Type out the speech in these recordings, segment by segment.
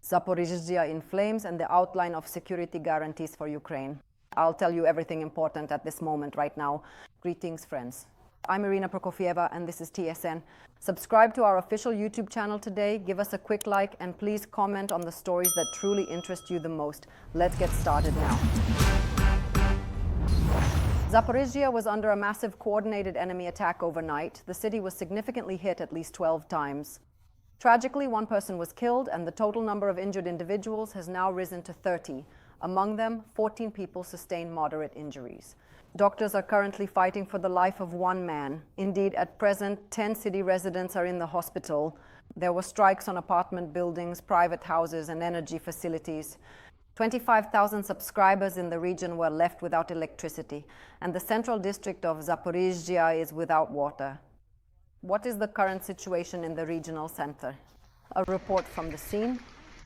Zaporizhzhia in flames, and the outline of security guarantees for Ukraine. I'll tell you everything important at this moment right now. Greetings, friends. I'm Irina Prokofieva, and this is TSN. Subscribe to our official YouTube channel today, give us a quick like, and please comment on the stories that truly interest you the most. Let's get started now. Zaporizhzhia was under a massive coordinated enemy attack overnight. The city was significantly hit at least 12 times. Tragically, one person was killed, and the total number of injured individuals has now risen to 30. Among them, 14 people sustained moderate injuries. Doctors are currently fighting for the life of one man. Indeed, at present, 10 city residents are in the hospital. There were strikes on apartment buildings, private houses, and energy facilities. 25,000 subscribers in the region were left without electricity, and the central district of Zaporizhzhia is without water. What is the current situation in the regional center? A report from the scene.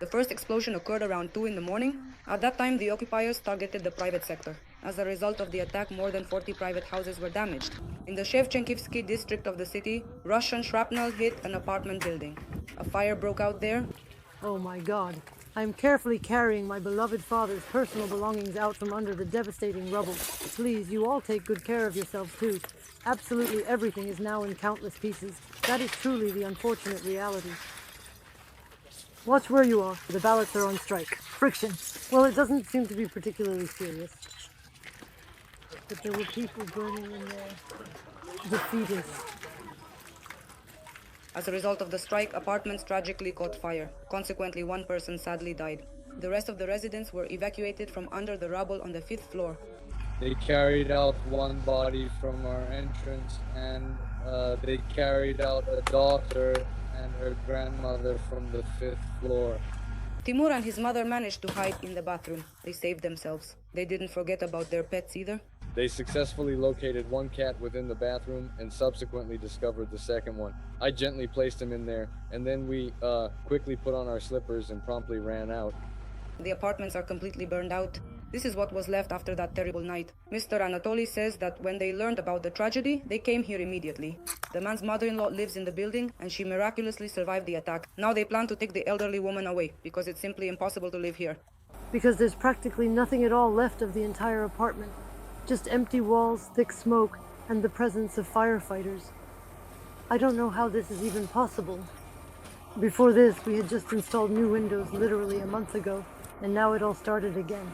The first explosion occurred around 2 in the morning. At that time, the occupiers targeted the private sector. As a result of the attack, more than 40 private houses were damaged. In the Shevchenkivsky district of the city, Russian shrapnel hit an apartment building. A fire broke out there. Oh my God. I'm carefully carrying my beloved father's personal belongings out from under the devastating rubble. Please, you all take good care of yourselves too. Absolutely everything is now in countless pieces. That is truly the unfortunate reality. Watch where you are. The ballots are on strike. Friction. Well, it doesn't seem to be particularly serious. But there were people burning in there. The fetus. As a result of the strike, apartments tragically caught fire. Consequently, one person sadly died. The rest of the residents were evacuated from under the rubble on the 5th floor. They carried out one body from our entrance, and they carried out a daughter and her grandmother from the 5th floor. Timur and his mother managed to hide in the bathroom. They saved themselves. They didn't forget about their pets either. They successfully located one cat within the bathroom and subsequently discovered the second one. I gently placed him in there, and then we quickly put on our slippers and promptly ran out. The apartments are completely burned out. This is what was left after that terrible night. Mr. Anatoly says that when they learned about the tragedy, they came here immediately. The man's mother-in-law lives in the building, and she miraculously survived the attack. Now they plan to take the elderly woman away, because it's simply impossible to live here. Because there's practically nothing at all left of the entire apartment. Just empty walls, thick smoke, and the presence of firefighters. I don't know how this is even possible. Before this, we had just installed new windows literally a month ago, and now it all started again.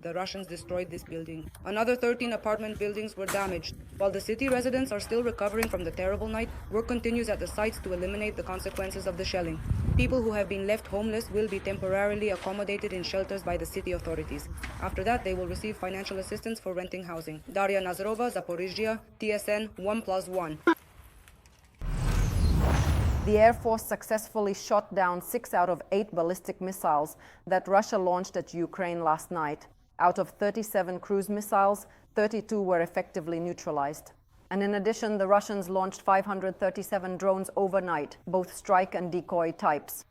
The Russians destroyed this building. Another 13 apartment buildings were damaged. While the city residents are still recovering from the terrible night, work continues at the sites to eliminate the consequences of the shelling. People who have been left homeless will be temporarily accommodated in shelters by the city authorities. After that, they will receive financial assistance for renting housing. Daria Nazarova, Zaporizhzhia, TSN 1+1. The Air Force successfully shot down 6 out of 8 ballistic missiles that Russia launched at Ukraine last night. Out of 37 cruise missiles, 32 were effectively neutralized. And in addition, the Russians launched 537 drones overnight, both strike and decoy types.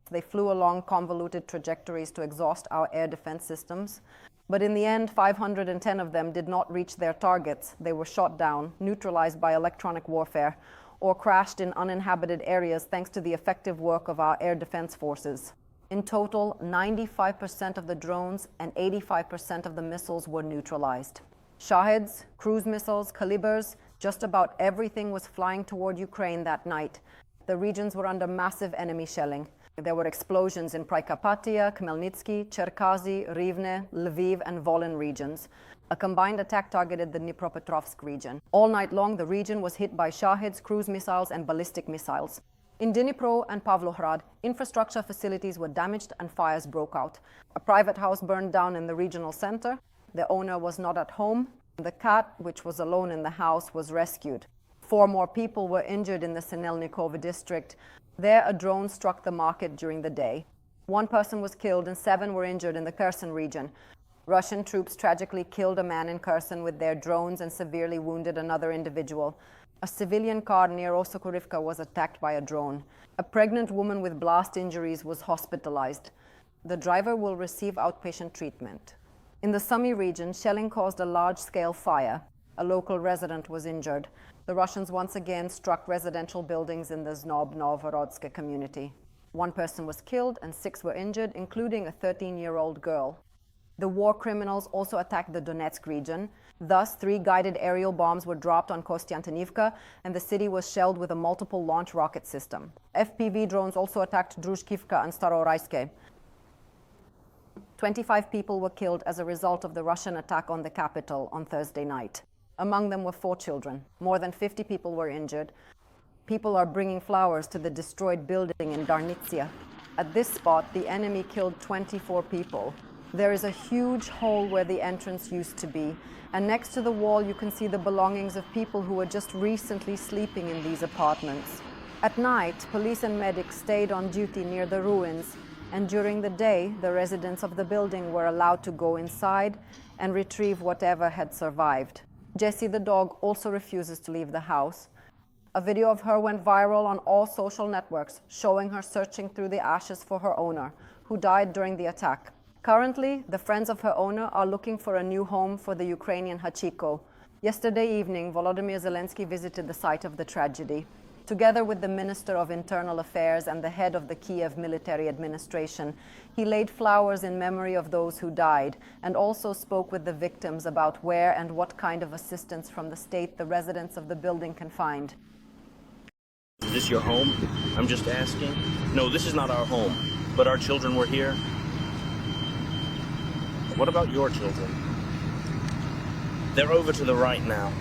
They flew along convoluted trajectories to exhaust our air defense systems. But in the end, 510 of them did not reach their targets. They were shot down, neutralized by electronic warfare, or crashed in uninhabited areas thanks to the effective work of our air defense forces. In total, 95% of the drones and 85% of the missiles were neutralized. Shahids, cruise missiles, calibers, just about everything was flying toward Ukraine that night. The regions were under massive enemy shelling. There were explosions in Prikapatia, Khmelnytsky, Cherkasy, Rivne, Lviv, and Volyn regions. A combined attack targeted the Dnipropetrovsk region. All night long, the region was hit by Shahids, cruise missiles, and ballistic missiles. In Dnipro and Pavlohrad, infrastructure facilities were damaged and fires broke out. A private house burned down in the regional center. The owner was not at home. The cat, which was alone in the house, was rescued. 4 more people were injured in the Sinelnikov district. There, a drone struck the market during the day. 1 person was killed and 7 were injured in the Kherson region. Russian troops tragically killed a man in Kherson with their drones and severely wounded another individual. A civilian car near Osokurivka was attacked by a drone. A pregnant woman with blast injuries was hospitalized. The driver will receive outpatient treatment. In the Sumy region, shelling caused a large-scale fire. A local resident was injured. The Russians once again struck residential buildings in the Znobnovorodsk community. 1 person was killed and 6 were injured, including a 13-year-old girl. The war criminals also attacked the Donetsk region. Thus, 3 guided aerial bombs were dropped on Kostiantynivka, and the city was shelled with a multiple launch rocket system. FPV drones also attacked Druzhkivka and Zaporizhzhia. 25 people were killed as a result of the Russian attack on the capital on Thursday night. Among them were 4 children. More than 50 people were injured. People are bringing flowers to the destroyed building in Darnitsia. At this spot, the enemy killed 24 people. There is a huge hole where the entrance used to be, and next to the wall you can see the belongings of people who were just recently sleeping in these apartments. At night, police and medics stayed on duty near the ruins, and during the day, the residents of the building were allowed to go inside and retrieve whatever had survived. Jessie the dog also refuses to leave the house. A video of her went viral on all social networks, showing her searching through the ashes for her owner, who died during the attack. Currently, the friends of her owner are looking for a new home for the Ukrainian Hachiko. Yesterday evening, Volodymyr Zelensky visited the site of the tragedy. Together with the Minister of Internal Affairs and the head of the Kyiv military administration, he laid flowers in memory of those who died and also spoke with the victims about where and what kind of assistance from the state the residents of the building can find. Is this your home? I'm just asking. No, this is not our home, but our children were here. What about your children? They're over to the right now.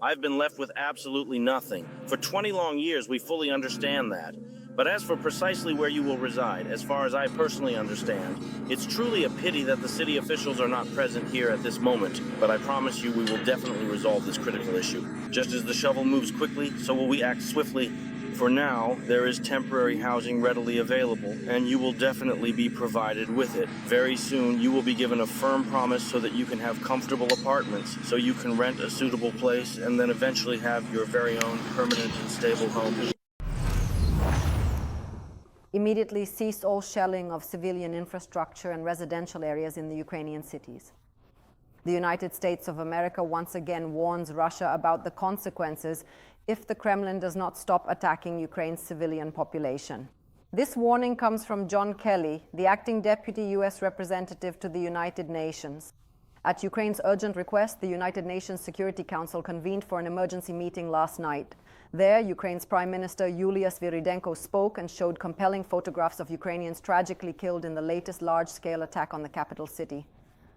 I've been left with absolutely nothing. For 20 long years, we fully understand that. But as for precisely where you will reside, as far as I personally understand, it's truly a pity that the city officials are not present here at this moment, but I promise you we will definitely resolve this critical issue. Just as the shovel moves quickly, so will we act swiftly. For now, there is temporary housing readily available, and you will definitely be provided with it. Very soon, you will be given a firm promise so that you can have comfortable apartments, so you can rent a suitable place, and then eventually have your very own permanent and stable home. Immediately cease all shelling of civilian infrastructure and residential areas in the Ukrainian cities. The United States of America once again warns Russia about the consequences if the Kremlin does not stop attacking Ukraine's civilian population. This warning comes from John Kelly, the acting deputy U.S. representative to the United Nations. At Ukraine's urgent request, the United Nations Security Council convened for an emergency meeting last night. There, Ukraine's Prime Minister Yulia Sviridenko spoke and showed compelling photographs of Ukrainians tragically killed in the latest large-scale attack on the capital city.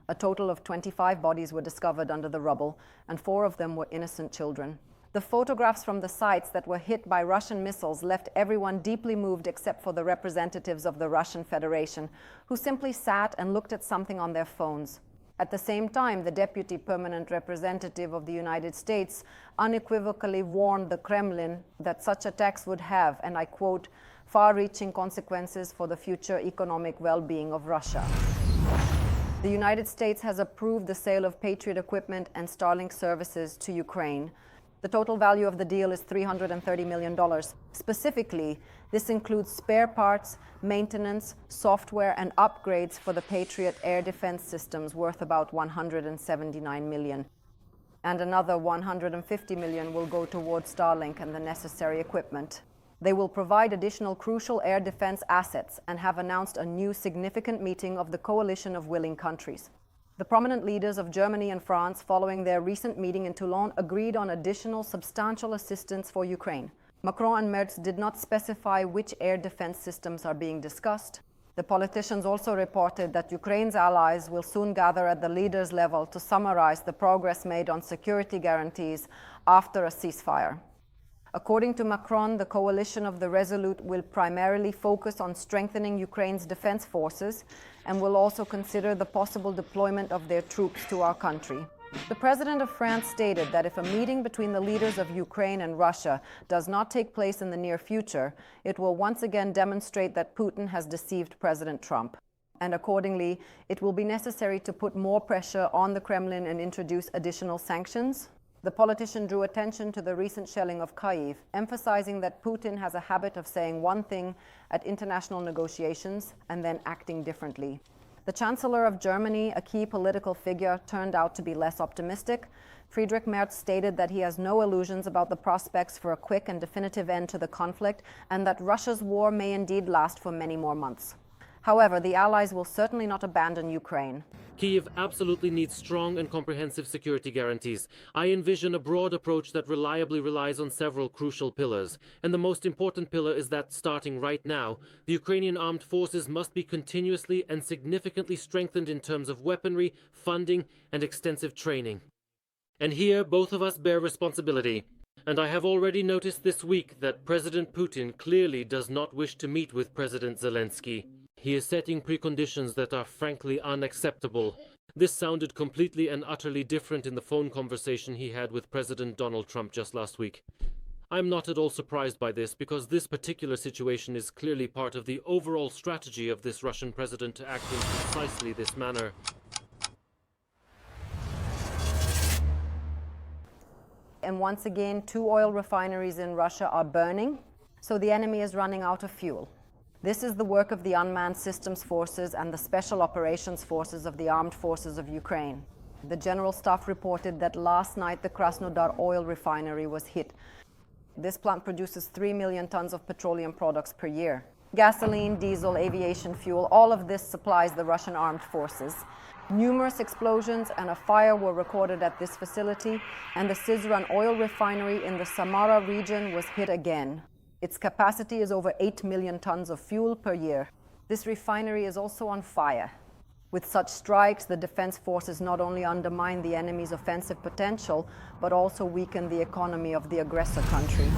A total of 25 bodies were discovered under the rubble, and 4 of them were innocent children. The photographs from the sites that were hit by Russian missiles left everyone deeply moved except for the representatives of the Russian Federation, who simply sat and looked at something on their phones. At the same time, the Deputy Permanent Representative of the United States unequivocally warned the Kremlin that such attacks would have, and I quote, far-reaching consequences for the future economic well-being of Russia. The United States has approved the sale of Patriot equipment and Starlink services to Ukraine. The total value of the deal is $330 million. Specifically, this includes spare parts, maintenance, software, and upgrades for the Patriot air defense systems worth about $179 million. And another $150 million will go towards Starlink and the necessary equipment. They will provide additional crucial air defense assets and have announced a new significant meeting of the coalition of willing countries. The prominent leaders of Germany and France, following their recent meeting in Toulon, agreed on additional substantial assistance for Ukraine. Macron and Merz did not specify which air defense systems are being discussed. The politicians also reported that Ukraine's allies will soon gather at the leaders' level to summarize the progress made on security guarantees after a ceasefire. According to Macron, the coalition of the Resolute will primarily focus on strengthening Ukraine's defense forces and will also consider the possible deployment of their troops to our country. The president of France stated that if a meeting between the leaders of Ukraine and Russia does not take place in the near future, it will once again demonstrate that Putin has deceived President Trump. And accordingly, it will be necessary to put more pressure on the Kremlin and introduce additional sanctions. The politician drew attention to the recent shelling of Kyiv, emphasizing that Putin has a habit of saying one thing at international negotiations and then acting differently. The Chancellor of Germany, a key political figure, turned out to be less optimistic. Friedrich Merz stated that he has no illusions about the prospects for a quick and definitive end to the conflict, and that Russia's war may indeed last for many more months. However, the Allies will certainly not abandon Ukraine. Kyiv absolutely needs strong and comprehensive security guarantees. I envision a broad approach that reliably relies on several crucial pillars. And the most important pillar is that, starting right now, the Ukrainian armed forces must be continuously and significantly strengthened in terms of weaponry, funding, and extensive training. And here, both of us bear responsibility. And I have already noticed this week that President Putin clearly does not wish to meet with President Zelensky. He is setting preconditions that are frankly unacceptable. This sounded completely and utterly different in the phone conversation he had with President Donald Trump just last week. I'm not at all surprised by this, because this particular situation is clearly part of the overall strategy of this Russian president to act in precisely this manner. And once again, 2 oil refineries in Russia are burning, so the enemy is running out of fuel. This is the work of the Unmanned Systems Forces and the Special Operations Forces of the Armed Forces of Ukraine. The General Staff reported that last night the Krasnodar oil refinery was hit. This plant produces 3 million tons of petroleum products per year. Gasoline, diesel, aviation fuel, all of this supplies the Russian armed forces. Numerous explosions and a fire were recorded at this facility, and the Syzran oil refinery in the Samara region was hit again. Its capacity is over 8 million tons of fuel per year. This refinery is also on fire. With such strikes, the defense forces not only undermine the enemy's offensive potential, but also weaken the economy of the aggressor country.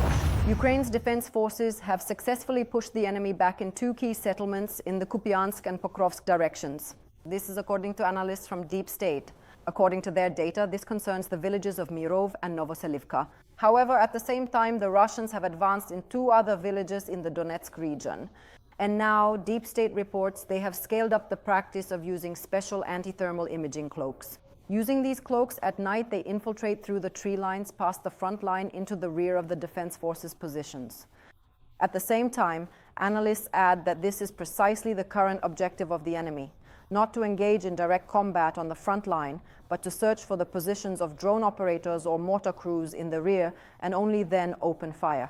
Ukraine's defense forces have successfully pushed the enemy back in 2 key settlements in the Kupiansk and Pokrovsk directions. This is according to analysts from Deep State. According to their data, this concerns the villages of Mirov and Novoselivka. However, at the same time, the Russians have advanced in 2 other villages in the Donetsk region. And now, Deep State reports they have scaled up the practice of using special anti-thermal imaging cloaks. Using these cloaks at night, they infiltrate through the tree lines past the front line into the rear of the defense forces' positions. At the same time, analysts add that this is precisely the current objective of the enemy. Not to engage in direct combat on the front line, but to search for the positions of drone operators or mortar crews in the rear, and only then open fire.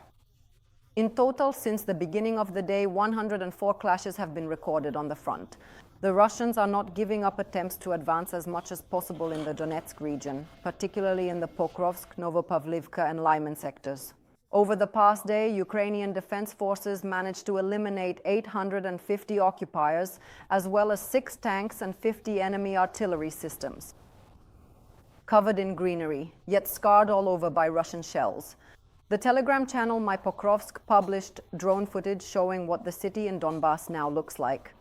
In total, since the beginning of the day, 104 clashes have been recorded on the front. The Russians are not giving up attempts to advance as much as possible in the Donetsk region, particularly in the Pokrovsk, Novopavlivka, and Lyman sectors. Over the past day, Ukrainian defense forces managed to eliminate 850 occupiers, as well as 6 tanks and 50 enemy artillery systems. Covered in greenery, yet scarred all over by Russian shells. The Telegram channel My Pokrovsk published drone footage showing what the city in Donbass now looks like.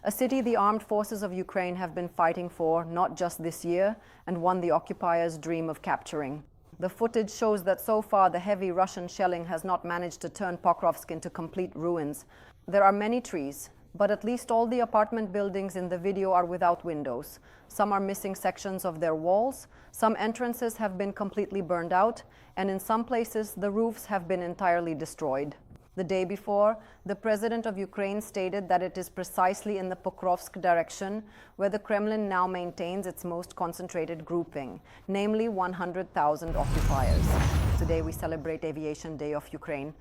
A city the armed forces of Ukraine have been fighting for not just this year, and one the occupiers dream of capturing. The footage shows that so far the heavy Russian shelling has not managed to turn Pokrovsk into complete ruins. There are many trees, but at least all the apartment buildings in the video are without windows. Some are missing sections of their walls, some entrances have been completely burned out, and in some places the roofs have been entirely destroyed. The day before, the president of Ukraine stated that it is precisely in the Pokrovsk direction where the Kremlin now maintains its most concentrated grouping, namely 100,000 occupiers. Today we celebrate Aviation Day of Ukraine.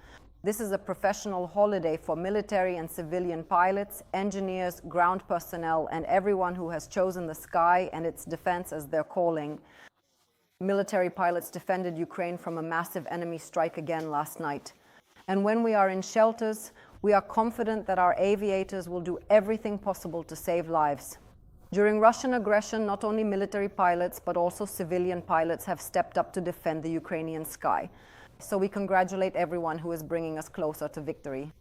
This is a professional holiday for military and civilian pilots, engineers, ground personnel, and everyone who has chosen the sky and its defense as their calling. Military pilots defended Ukraine from a massive enemy strike again last night. And when we are in shelters, we are confident that our aviators will do everything possible to save lives. During Russian aggression, not only military pilots, but also civilian pilots have stepped up to defend the Ukrainian sky. So we congratulate everyone who is bringing us closer to victory.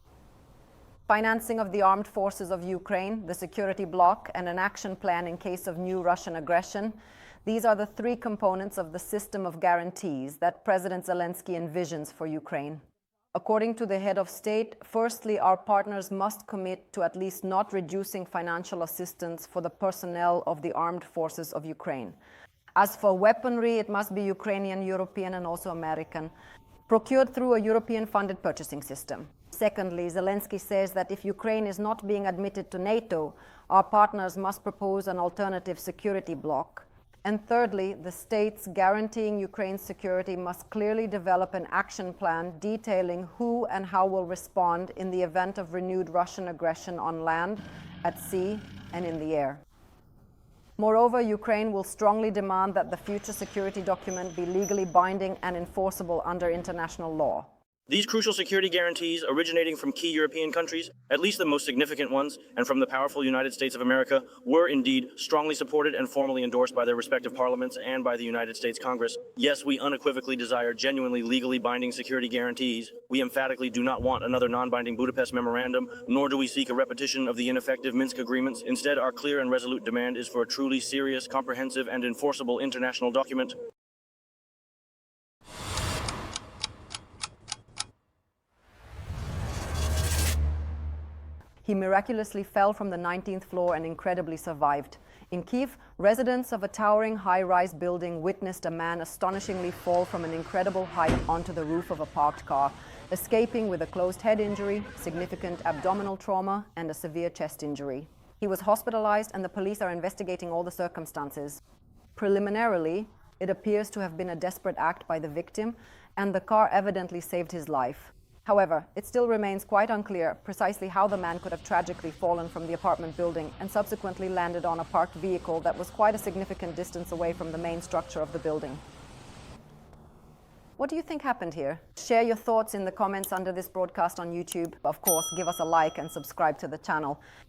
Financing of the armed forces of Ukraine, the security bloc, and an action plan in case of new Russian aggression. These are the 3 components of the system of guarantees that President Zelensky envisions for Ukraine. According to the head of state, firstly, our partners must commit to at least not reducing financial assistance for the personnel of the armed forces of Ukraine. As for weaponry, it must be Ukrainian, European, and also American, procured through a European-funded purchasing system. Secondly, Zelensky says that if Ukraine is not being admitted to NATO, our partners must propose an alternative security bloc. And thirdly, the states guaranteeing Ukraine's security must clearly develop an action plan detailing who and how will respond in the event of renewed Russian aggression on land, at sea, and in the air. Moreover, Ukraine will strongly demand that the future security document be legally binding and enforceable under international law. These crucial security guarantees, originating from key European countries, at least the most significant ones, and from the powerful United States of America, were indeed strongly supported and formally endorsed by their respective parliaments and by the United States Congress. Yes, we unequivocally desire genuinely legally binding security guarantees. We emphatically do not want another non-binding Budapest memorandum, nor do we seek a repetition of the ineffective Minsk agreements. Instead, our clear and resolute demand is for a truly serious, comprehensive, and enforceable international document. He miraculously fell from the 19th floor and incredibly survived. In Kyiv, residents of a towering high-rise building witnessed a man astonishingly fall from an incredible height onto the roof of a parked car, escaping with a closed head injury, significant abdominal trauma, and a severe chest injury. He was hospitalized, and the police are investigating all the circumstances. Preliminarily, it appears to have been a desperate act by the victim, and the car evidently saved his life. However, it still remains quite unclear precisely how the man could have tragically fallen from the apartment building and subsequently landed on a parked vehicle that was quite a significant distance away from the main structure of the building. What do you think happened here? Share your thoughts in the comments under this broadcast on YouTube. Of course, give us a like and subscribe to the channel.